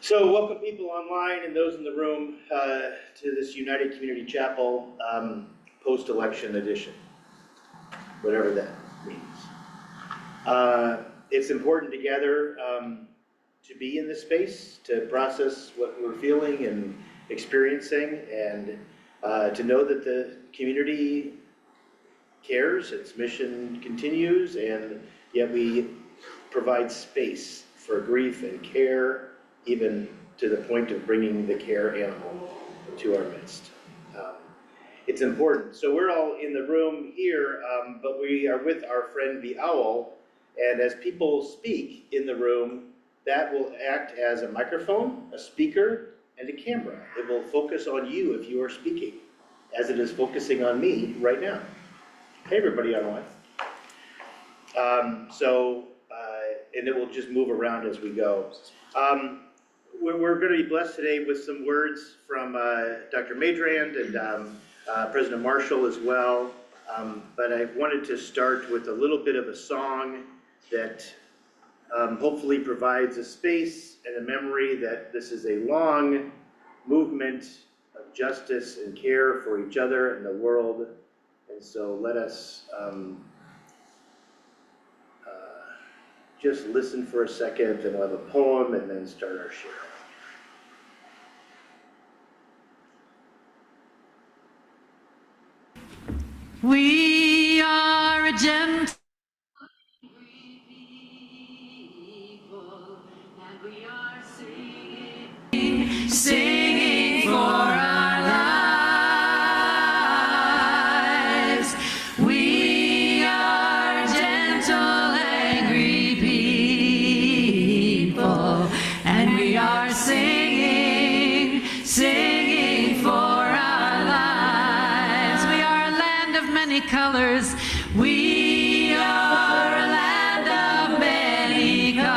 So welcome people online and those in the room to this United Community Chapel post-election edition, whatever that means. It's important to gather to be in this space, to process what we're feeling and experiencing, and to know that the community cares, its mission continues, and yet we provide space for grief and care, even to the point of bringing the care animal to our midst. It's important. So we're all in the room here, but we are with our friend the owl, and as people speak in the room, that will act as a microphone, a speaker, and a camera. It will focus on you if you are speaking, as it is focusing on me right now. Hey everybody online. And it will just move around as we go. We're going to be blessed today with some words from Dr. Maidrand and President Marshall as well. But I wanted to start with a little bit of a song that hopefully provides a space and a memory that this is a long movement of justice and care for each other and the world. And so let us just listen for a second, and we'll have a poem and then start our share. We are a gentle people, and we are singing for our lives. We are gentle, angry people, and we are singing for our lives. We are a land of many colors. We are a land of many colors,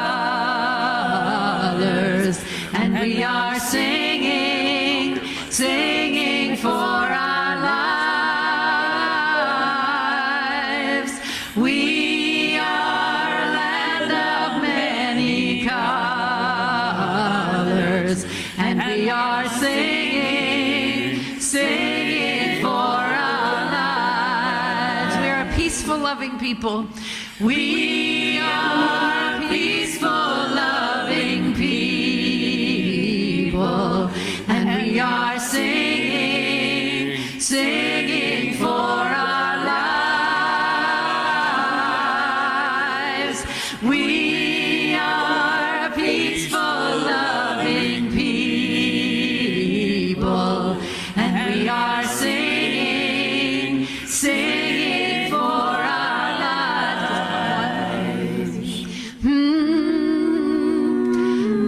and we are singing for our lives. We are a land of many colors, and we are singing for our lives. We are a peaceful, loving people. We are peaceful, loving people, and we are singing for our lives. We are peaceful, loving people, and we are singing for our lives.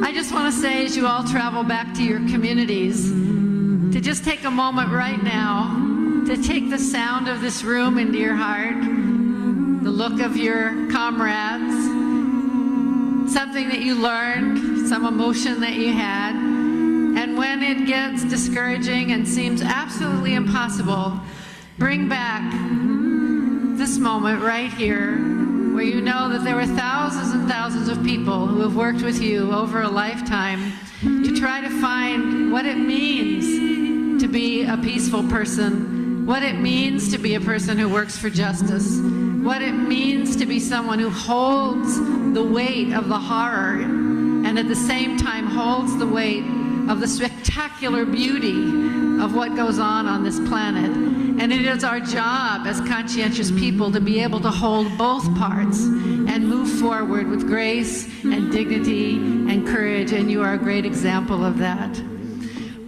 I just want to say, as you all travel back to your communities, to just take a moment right now to take the sound of this room into your heart, the look of your comrades, something that you learned, some emotion that you had, and when it gets discouraging and seems absolutely impossible, bring back this moment right here where you know that there were thousands and thousands of people who have worked with you over a lifetime to try to find what it means to be a peaceful person, what it means to be a person who works for justice, what it means to be someone who holds the weight of the horror and at the same time holds the weight of the spectacular beauty of what goes on this planet. And it is our job as conscientious people to be able to hold both parts and move forward with grace and dignity and courage, and you are a great example of that.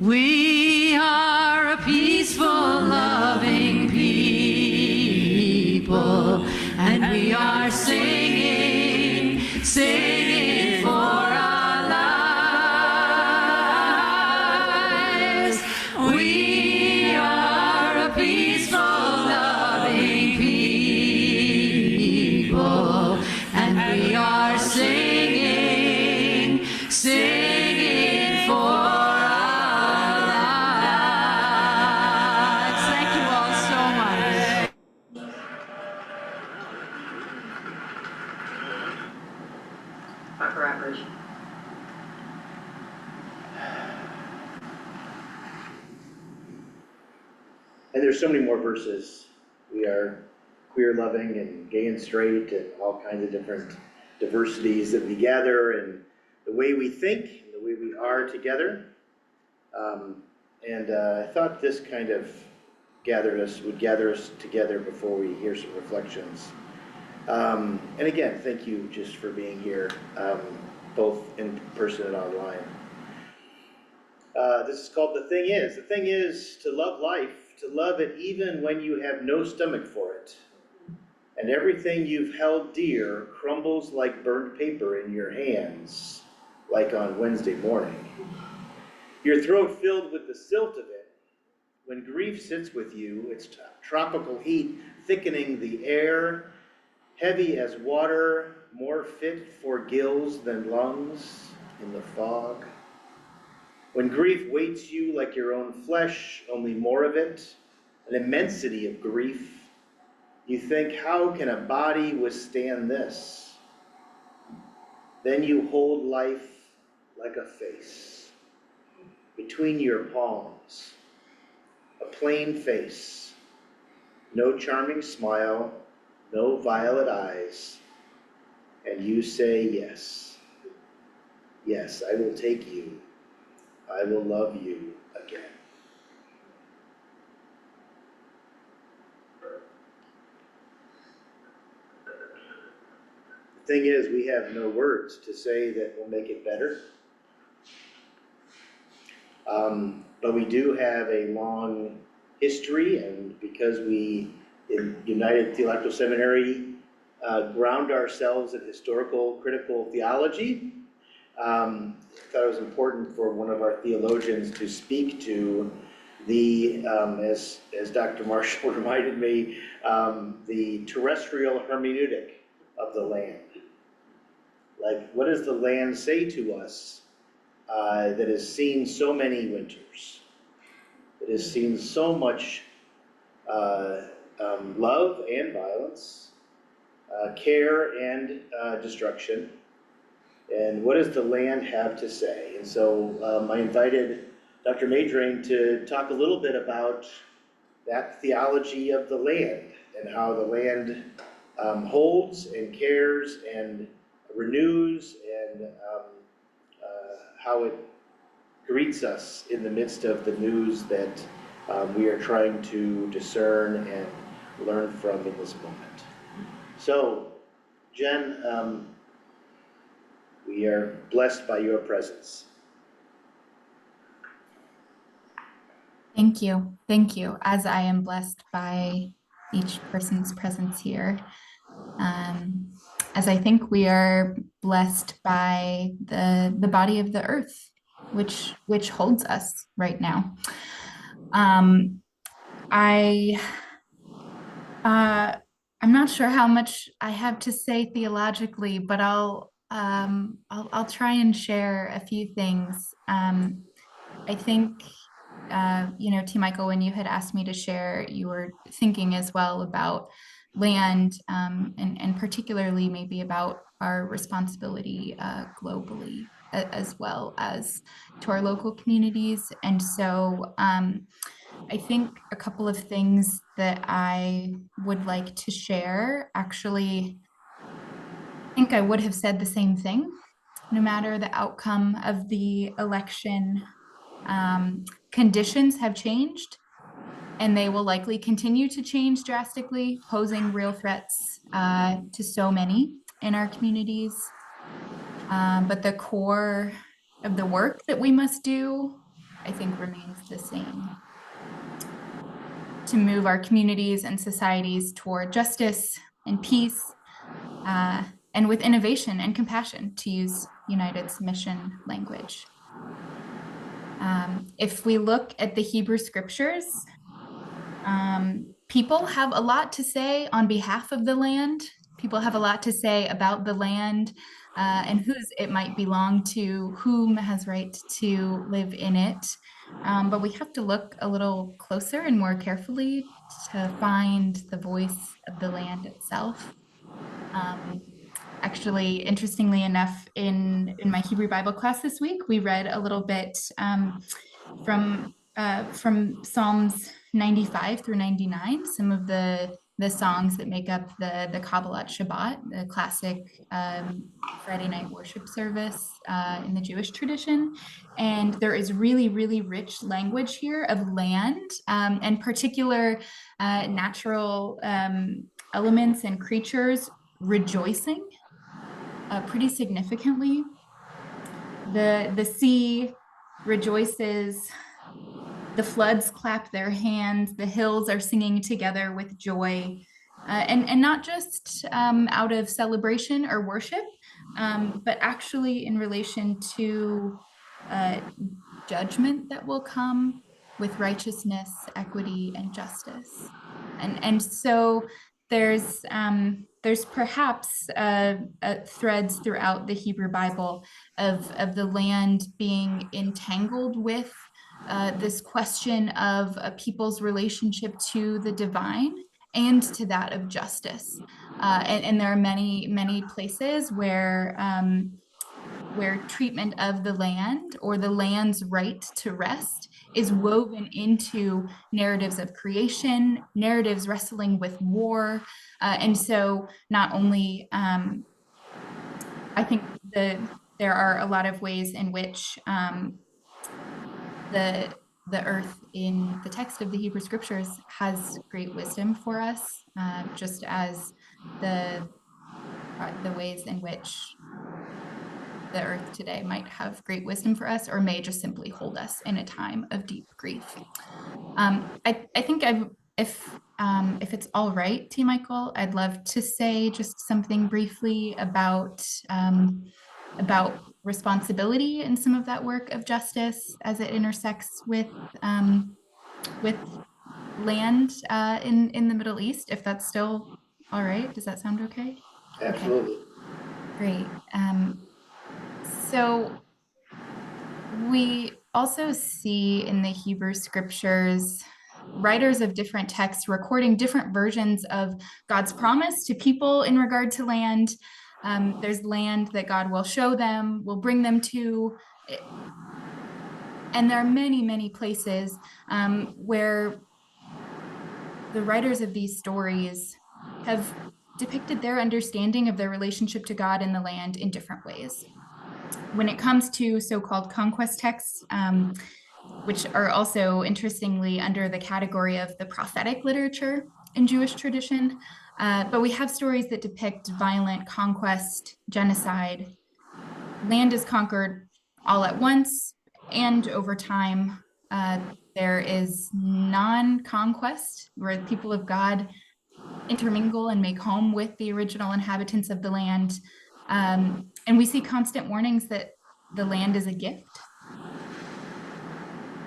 We are a peaceful, loving people, and we are singing for our lives. We are a peaceful, loving people, and we are singing for our lives. Thank you all so much. Dr. Ratridge. there's so many more verses. We are queer loving and gay and straight and all kinds of different diversities that we gather and the way we think and the way we are together. I thought this kind of would gather us together before we hear some reflections. And again, thank you just for being here, both in person and online. This is called The Thing Is. The thing is to love life, to love it even when you have no stomach for it. And everything you've held dear crumbles like burnt paper in your hands, like on Wednesday morning. Your throat filled with the silt of it. When grief sits with you, its tropical heat thickening the air, heavy as water, more fit for gills than lungs in the fog. When grief weights you like your own flesh, only more of it, an immensity of grief, you think, how can a body withstand this? Then you hold life like a face between your palms, a plain face, no charming smile, no violet eyes, and you say yes. Yes, I will take you. I will love you again. The thing is, we have no words to say that will make it better. But we do have a long history, and because we, in United Theological Seminary, ground ourselves in historical critical theology, I thought it was important for one of our theologians to speak to the, as Dr. Marshall reminded me, the terrestrial hermeneutic of the land. Like, what does the land say to us that has seen so many winters, that has seen so much love and violence, care and destruction, and what does the land have to say? And so I invited Dr. Maidrand to talk a little bit about that theology of the land and how the land holds and cares and renews and how it greets us in the midst of the news that we are trying to discern and learn from in this moment. So, Jen, we are blessed by your presence. Thank you. Thank you. As I am blessed by each person's presence here. As I think we are blessed by the body of the earth, which holds us right now. I'm not sure how much I have to say theologically, but I'll try and share a few things. I think T. Michael, when you had asked me to share, you were thinking as well about land, and particularly maybe about our responsibility globally, as well as to our local communities. And so I think a couple of things that I would like to share, actually, I think I would have said the same thing, no matter the outcome of the election. Conditions have changed, and they will likely continue to change drastically, posing real threats to so many in our communities. But the core of the work that we must do, I think, remains the same. To move our communities and societies toward justice and peace, and with innovation and compassion, to use United's mission language. If we look at the Hebrew scriptures, people have a lot to say on behalf of the land. People have a lot to say about the land and whose it might belong to, whom has right to live in it. But we have to look a little closer and more carefully to find the voice of the land itself. Actually, interestingly enough, in my Hebrew Bible class this week, we read a little bit from from Psalms 95 through 99, some of the songs that make up the Kabbalat Shabbat, the classic Friday night worship service in the Jewish tradition. And there is really, really rich language here of land and particular natural elements and creatures rejoicing pretty significantly. The sea rejoices, the floods clap their hands, the hills are singing together with joy, and not just out of celebration or worship, but actually in relation to judgment that will come with righteousness, equity, and justice. And so there's perhaps threads throughout the Hebrew Bible of the land being entangled with this question of a people's relationship to the divine and to that of justice. And there are many places where treatment of the land or the land's right to rest is woven into narratives of creation, narratives wrestling with war. And so not only, I think there are a lot of ways in which the earth in the text of the Hebrew scriptures has great wisdom for us, just as the ways in which the earth today might have great wisdom for us, or may just simply hold us in a time of deep grief. I think if it's all right, T. Michael, I'd love to say just something briefly about responsibility in some of that work of justice as it intersects with land in the Middle East, if that's still all right. Does that sound okay? Absolutely. Okay. Great. So we also see in the Hebrew scriptures writers of different texts recording different versions of God's promise to people in regard to land. There's land that God will show them, will bring them to. And there are many places where the writers of these stories have depicted their understanding of their relationship to God and the land in different ways. When it comes to so-called conquest texts, which are also interestingly under the category of the prophetic literature in Jewish tradition, but we have stories that depict violent conquest, genocide. Land is conquered all at once, and over time, there is non-conquest, where the people of God intermingle and make home with the original inhabitants of the land. And we see constant warnings that the land is a gift,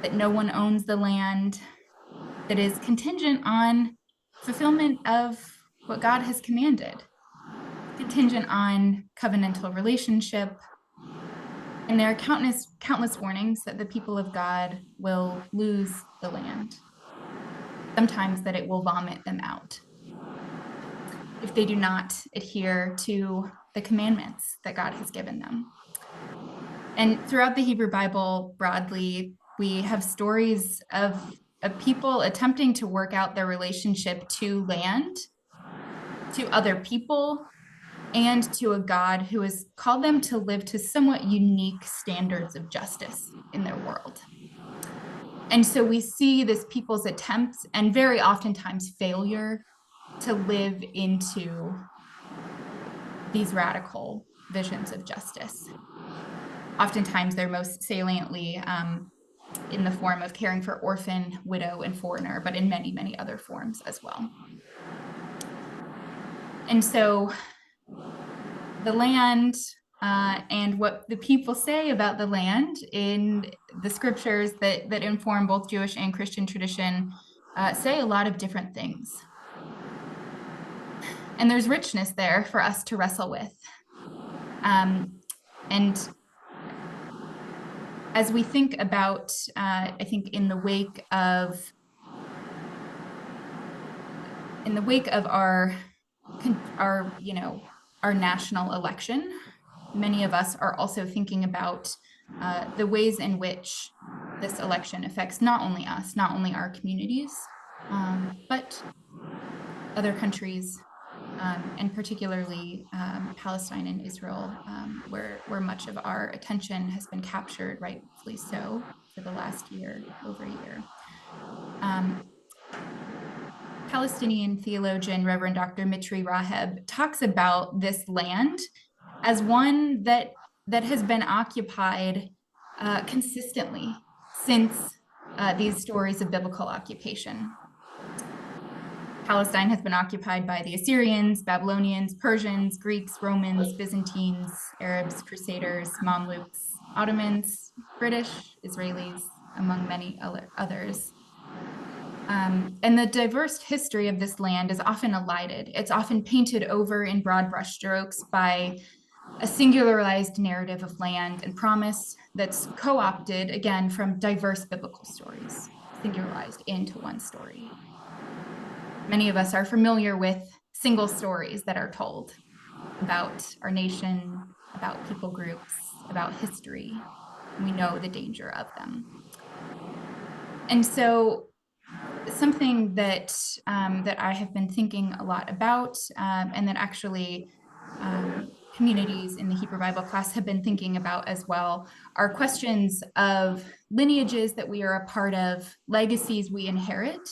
that no one owns the land, that is contingent on fulfillment of what God has commanded, contingent on covenantal relationship. And there are countless warnings that the people of God will lose the land, sometimes that it will vomit them out if they do not adhere to the commandments that God has given them. And throughout the Hebrew Bible broadly, we have stories of people attempting to work out their relationship to land, to other people, and to a God who has called them to live to somewhat unique standards of justice in their world. And so we see this people's attempts and very oftentimes failure to live into these radical visions of justice. Oftentimes they're most saliently in the form of caring for orphan, widow, and foreigner, but in many other forms as well. And so the land and what the people say about the land in the scriptures that inform both Jewish and Christian tradition say a lot of different things. And there's richness there for us to wrestle with. And as we think about, I think in the wake of our national election, many of us are also thinking about the ways in which this election affects not only us, not only our communities, but other countries, and particularly Palestine and Israel, where much of our attention has been captured, rightfully so, for the last year, over a year. Palestinian theologian Reverend Dr. Mitri Raheb talks about this land as one that has been occupied consistently since these stories of biblical occupation. Palestine has been occupied by the Assyrians, Babylonians, Persians, Greeks, Romans, Byzantines, Arabs, Crusaders, Mamluks, Ottomans, British, Israelis, among many others. And the diverse history of this land is often elided. It's often painted over in broad brushstrokes by a singularized narrative of land and promise that's co-opted, again, from diverse biblical stories, singularized into one story. Many of us are familiar with single stories that are told about our nation, about people groups, about history. We know the danger of them. And so something that I have been thinking a lot about, and that actually communities in the Hebrew Bible class have been thinking about as well, are questions of lineages that we are a part of, legacies we inherit,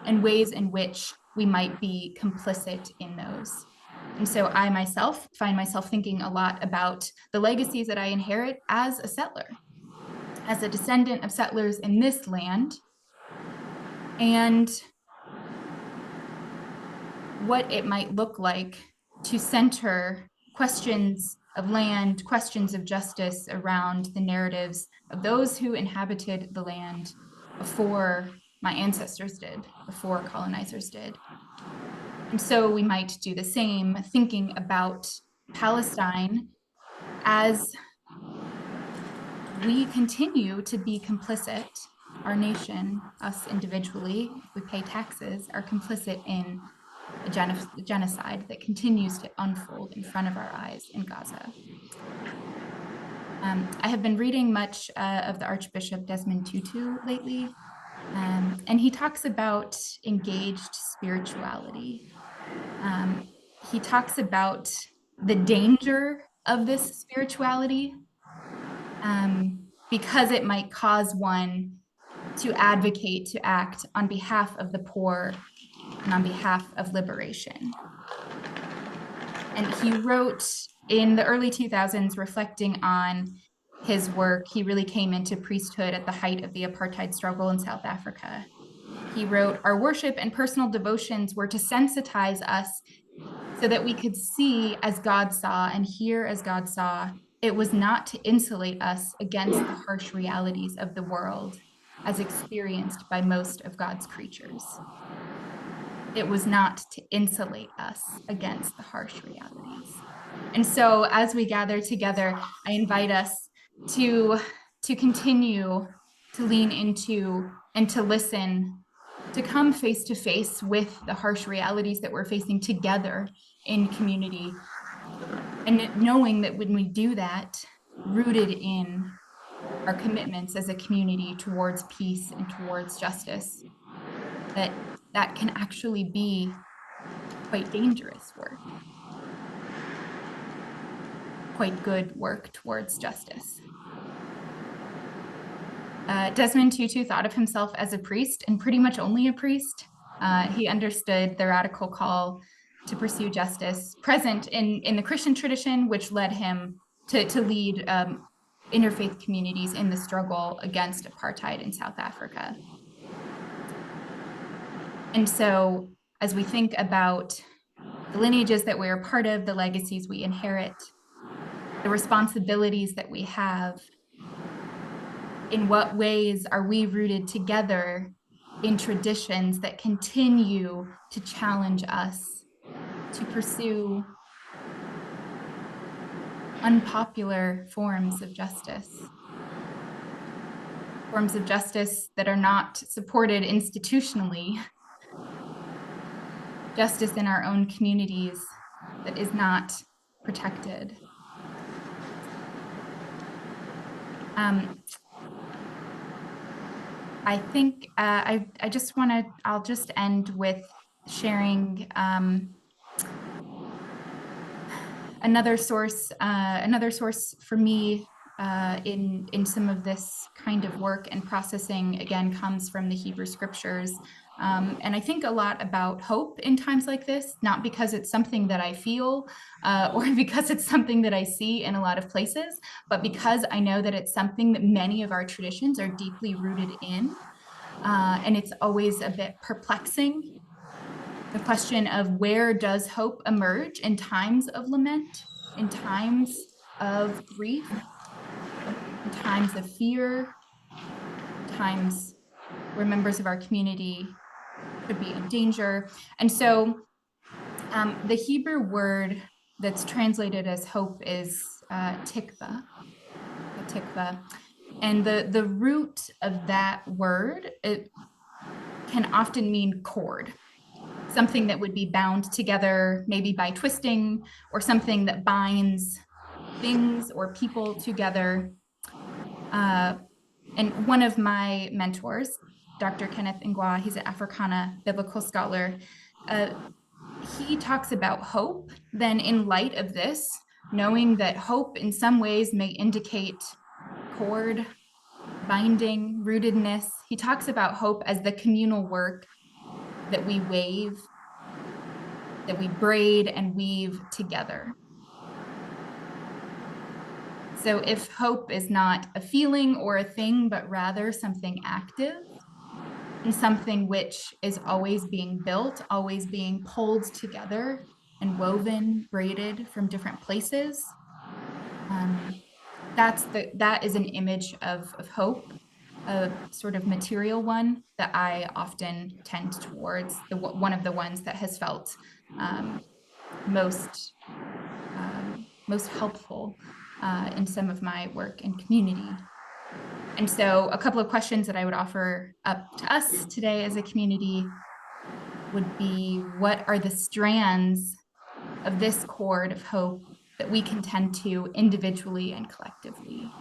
and ways in which we might be complicit in those. And so I myself find myself thinking a lot about the legacies that I inherit as a settler, as a descendant of settlers in this land, and what it might look like to center questions of land, questions of justice around the narratives of those who inhabited the land before my ancestors did, before colonizers did. And so we might do the same, thinking about Palestine as we continue to be complicit. Our nation, us individually, if we pay taxes, are complicit in a genocide that continues to unfold in front of our eyes in Gaza. I have been reading much of the Archbishop Desmond Tutu lately, and he talks about engaged spirituality. He talks about the danger of this spirituality because it might cause one to advocate, to act on behalf of the poor and on behalf of liberation. And he wrote in the early 2000s, reflecting on his work. He really came into priesthood at the height of the apartheid struggle in South Africa. He wrote, "Our worship and personal devotions were to sensitize us so that we could see as God saw and hear as God saw. It was not to insulate us against the harsh realities of the world as experienced by most of God's creatures. It was not to insulate us against the harsh realities." And so as we gather together, I invite us to continue to lean into and to listen, to come face to face with the harsh realities that we're facing together in community. And knowing that when we do that, rooted in our commitments as a community towards peace and towards justice, that can actually be quite dangerous work, quite good work towards justice. Desmond Tutu thought of himself as a priest, and pretty much only a priest. He understood the radical call to pursue justice present in the Christian tradition, which led him to lead interfaith communities in the struggle against apartheid in South Africa. And so as we think about the lineages that we're a part of, the legacies we inherit, the responsibilities that we have, in what ways are we rooted together in traditions that continue to challenge us to pursue unpopular forms of justice that are not supported institutionally, justice in our own communities that is not protected. I think I just want to, I'll just end with sharing another source for me in some of this kind of work and processing, again, comes from the Hebrew scriptures. And I think a lot about hope in times like this, not because it's something that I feel or because it's something that I see in a lot of places, but because I know that it's something that many of our traditions are deeply rooted in. And it's always a bit perplexing, the question of where does hope emerge in times of lament, in times of grief, in times of fear, times where members of our community could be in danger. And so the Hebrew word that's translated as hope is tikva, and the root of that word, it can often mean cord, something that would be bound together, maybe by twisting, or something that binds things or people together. And one of my mentors, Dr. Kenneth Ngwa, he's an Africana biblical scholar, he talks about hope. Then in light of this, knowing that hope in some ways may indicate cord, binding, rootedness, he talks about hope as the communal work that we wave, that we braid and weave together. So if hope is not a feeling or a thing, but rather something active and something which is always being built, always being pulled together and woven, braided from different places, that is an image of hope, a sort of material one that I often tend towards, one of the ones that has felt most helpful in some of my work in community. And so a couple of questions that I would offer up to us today as a community would be, what are the strands of this cord of hope that we can tend to individually and collectively?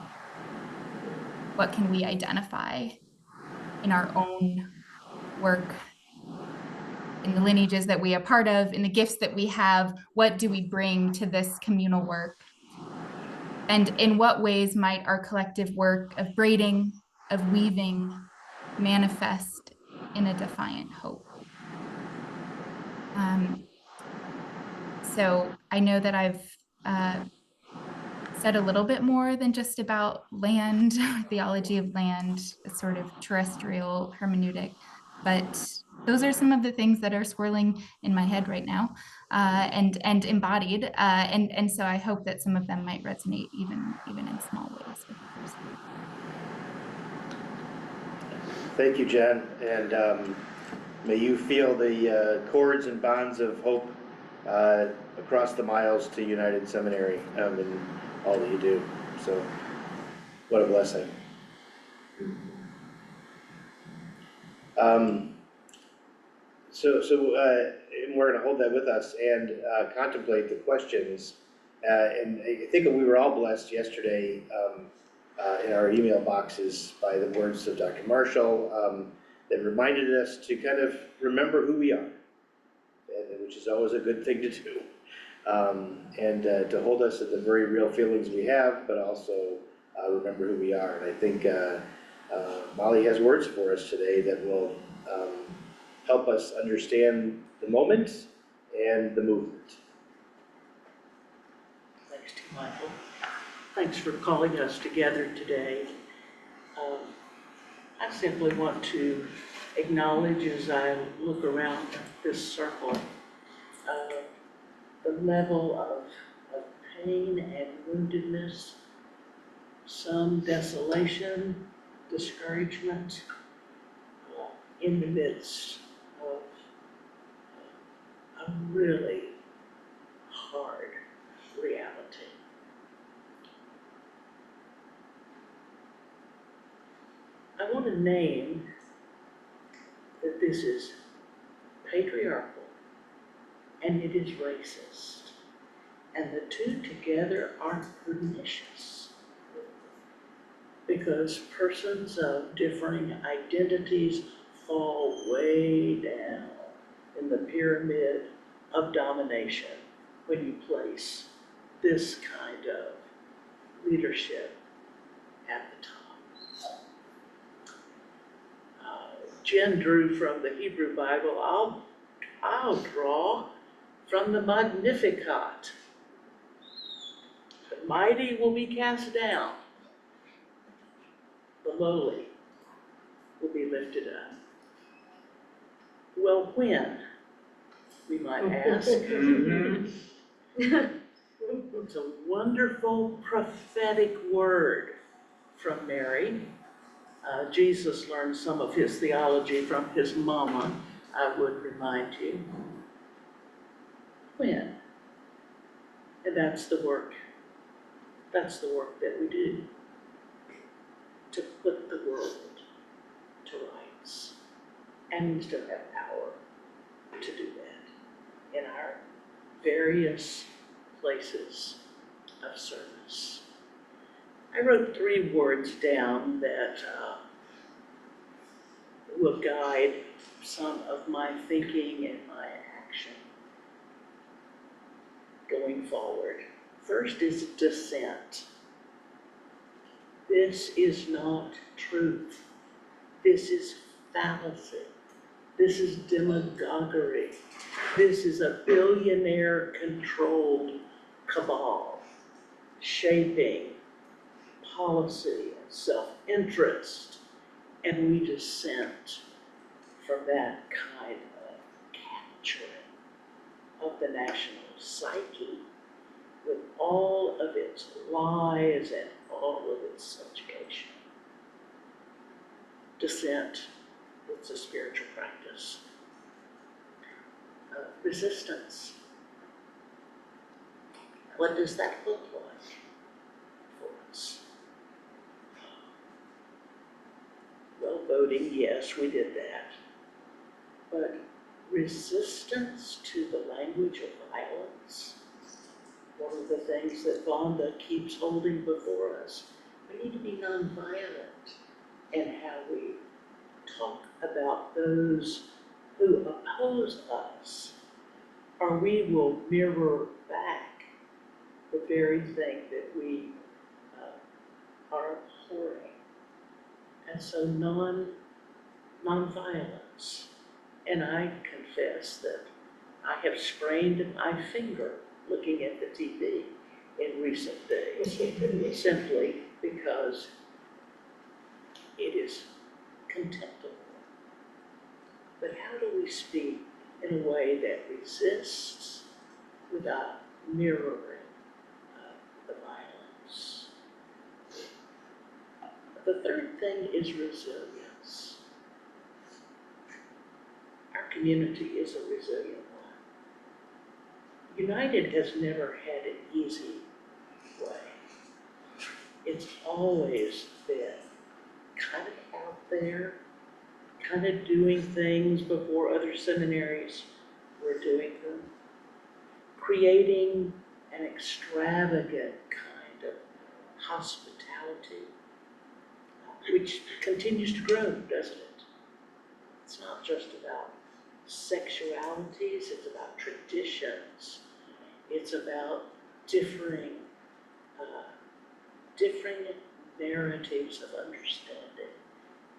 What can we identify in our own work, in the lineages that we are part of, in the gifts that we have? What do we bring to this communal work? And in what ways might our collective work of braiding, of weaving, manifest in a defiant hope? So I know that I've said a little bit more than just about land, theology of land, a sort of terrestrial hermeneutic, but those are some of the things that are swirling in my head right now, and embodied, and so I hope that some of them might resonate even in small ways with others. Thank you, Jen, and may you feel the cords and bonds of hope across the miles to United Seminary in all that you do. So, what a blessing. And we're going to hold that with us and contemplate the questions. And I think we were all blessed yesterday in our email boxes by the words of Dr. Marshall that reminded us to kind of remember who we are, which is always a good thing to do, and to hold us at the very real feelings we have, but also remember who we are. And I think Molly has words for us today that will help us understand the moment and the movement. Thanks to Michael. Thanks for calling us together today. I simply want to acknowledge, as I look around this circle, the level of pain and woundedness, some desolation, discouragement, in the midst of a really hard reality. I want to name that this is patriarchal and it is racist, and the two together are pernicious. because persons of differing identities fall way down in the pyramid of domination when you place this kind of leadership at the top. Jen drew from the Hebrew Bible. I'll draw from the Magnificat. The mighty will be cast down. The lowly will be lifted up. Well, when, we might ask. It's a wonderful prophetic word from Mary. Jesus learned some of his theology from his mama, I would remind you. When? And that's the work. That's the work that we do. To put the world to rights. And we still have power to do that in our various places of service. I wrote 3 words down that will guide some of my thinking and my action going forward. First is dissent. This is not truth. This is fallacy. This is demagoguery. This is a billionaire-controlled cabal shaping policy and self-interest, and we dissent from that kind of capturing of the national psyche with all of its lies and all of its subjugation. Dissent, it's a spiritual practice. Resistance. What does that look like for us? Well, voting, yes, we did that. But resistance to the language of violence, one of the things that Vonda keeps holding before us, we need to be nonviolent in how we talk about those who oppose us, or we will mirror back the very thing that we are abhorring. And so non-violence. And I confess that I have sprained my finger looking at the TV in recent days, simply because it is contemptible. But how do we speak in a way that resists without mirroring the violence? The third thing is resilience. Our community is a resilient one. United has never had an easy way. It's always been kind of out there, kind of doing things before other seminaries were doing them, creating an extravagant kind of hospitality, which continues to grow, doesn't it? It's not just about sexualities, it's about traditions, it's about differing narratives of understanding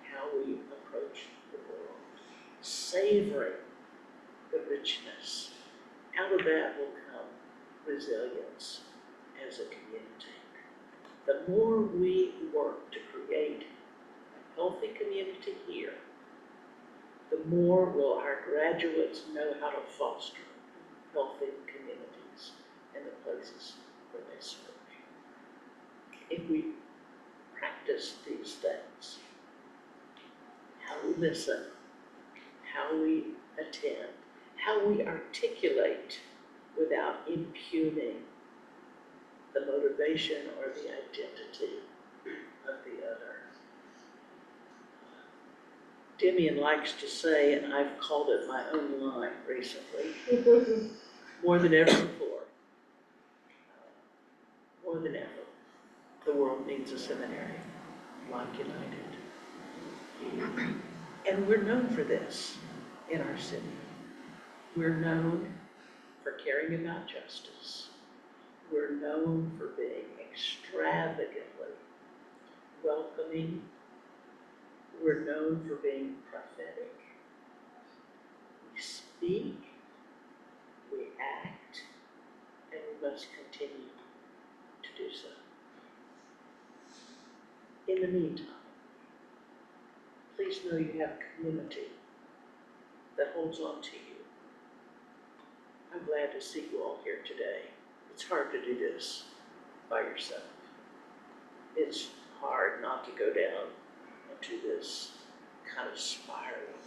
how we approach the world, savoring the richness. Out of that will come resilience as a community. The more we work to create a healthy community here, the more will our graduates know how to foster healthy communities in the places where they serve. If we practice these things, how we listen, how we attend, how we articulate without impugning the motivation or the identity of the other. Demian likes to say, and I've called it my own line recently, more than ever before, more than ever, the world needs a seminary. like United. And we're known for this in our city. We're known for caring about justice. We're known for being extravagantly welcoming. We're known for being prophetic. We speak, we act, and we must continue to do so. In the meantime, please know you have a community that holds on to you. I'm glad to see you all here today. It's hard to do this by yourself. It's hard not to go down into this kind of spiral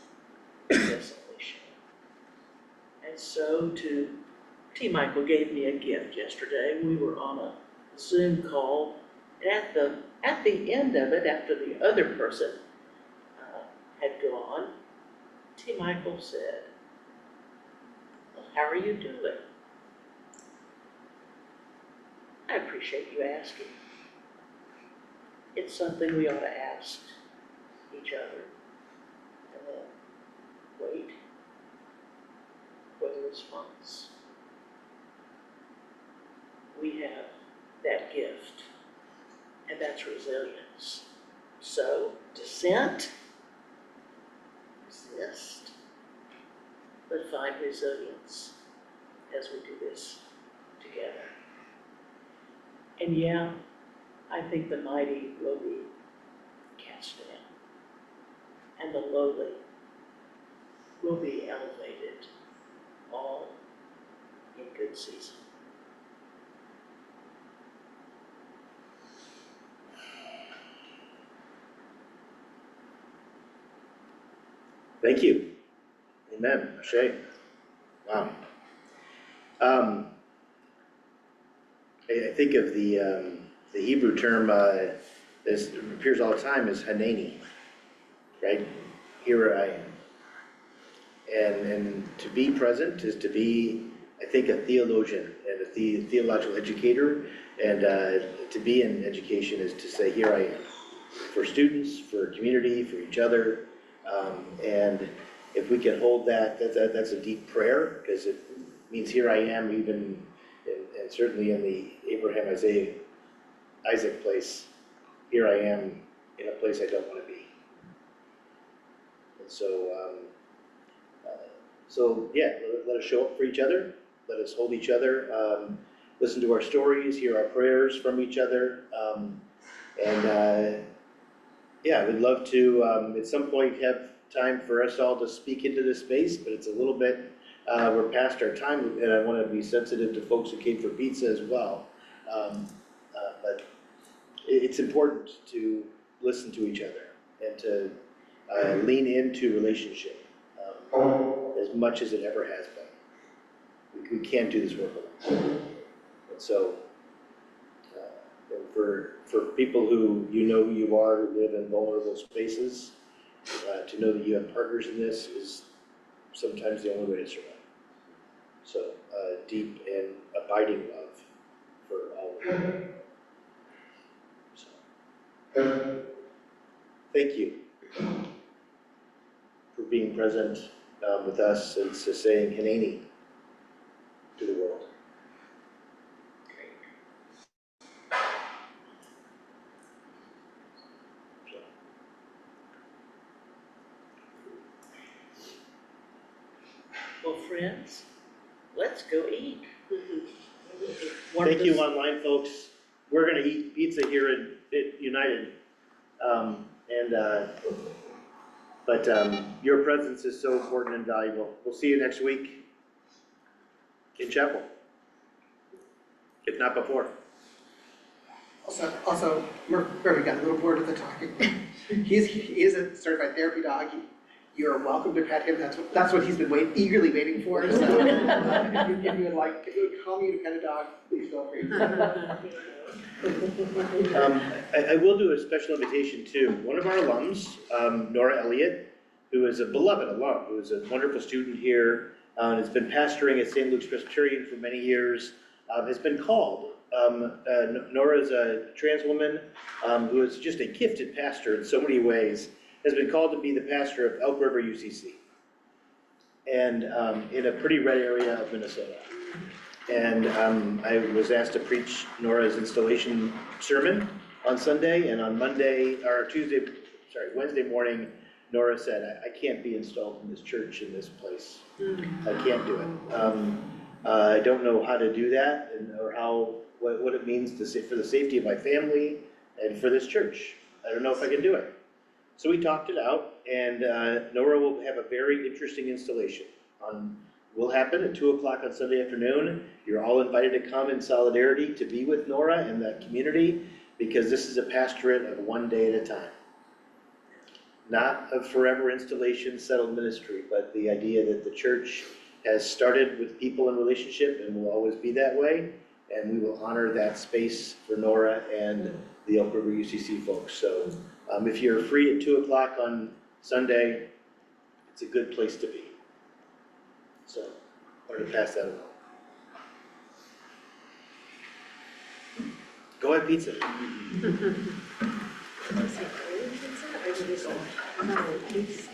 of desolation. And so T. Michael gave me a gift yesterday. We were on a Zoom call, and at the end of it, after the other person had gone, T. Michael said, "Well, how are you doing?" I appreciate you asking. It's something we ought to ask each other, and then wait for the response. We have that gift, and that's resilience. So, dissent, resist, but find resilience as we do this together. And yeah, I think the mighty will be cast down, and the lowly will be elevated, all in good season. Thank you. Amen. Shay. Wow. I think of the Hebrew term this appears all the time as Hanani, right? Here I am. And to be present is to be, I think, a theologian and a theological educator. And to be in education is to say, here I am, for students, for community, for each other. And if we can hold that's a deep prayer, because it means here I am, even, and certainly in the Abraham, Isaac place, here I am in a place I don't want to be. And so yeah, let us show up for each other. Let us hold each other, listen to our stories, hear our prayers from each other. Yeah, we'd love to, at some point, have time for us all to speak into this space, but it's a little bit, we're past our time, and I want to be sensitive to folks who came for pizza as well. But it's important to listen to each other and to lean into relationship as much as it ever has been. We can't do this work alone. And so, and for people who who you are, who live in vulnerable spaces, to know that you have partners in this is sometimes the only way to survive. So, deep and abiding love for all of you. So, thank you for being present with us and to saying Hanani to the world. Well, friends, let's go eat. Thank you, online folks. We're going to eat pizza here at United. But your presence is so important and valuable. We'll see you next week in chapel, if not before. Also, Murphy got a little bored of the talking. He is a certified therapy dog. You're welcome to pet him. That's what he's been eagerly waiting for. So, if you would call me to pet a dog, please feel free. I will do a special invitation to one of our alums, Nora Elliott, who is a beloved alum, who is a wonderful student here, and has been pastoring at St. Luke's Presbyterian for many years, has been called Nora's a trans woman who is just a gifted pastor in so many ways, has been called to be the pastor of Elk River UCC, and in a pretty red area of Minnesota. And I was asked to preach Nora's installation sermon on Sunday, and on Wednesday morning, Nora said, I can't be installed in this church in this place. I can't do it. I don't know how to do that, or what it means for the safety of my family and for this church. I don't know if I can do it. So we talked it out, and Nora will have a very interesting installation. Will happen at 2 o'clock on Sunday afternoon. You're all invited to come in solidarity to be with Nora and that community, because this is a pastorate of one day at a time. Not a forever installation, settled ministry, but the idea that the church has started with people in relationship and will always be that way, and we will honor that space for Nora and the Elk River UCC folks. So if you're free at 2 o'clock on Sunday, it's a good place to be. So I wanted to pass that along. Go have pizza. No, please.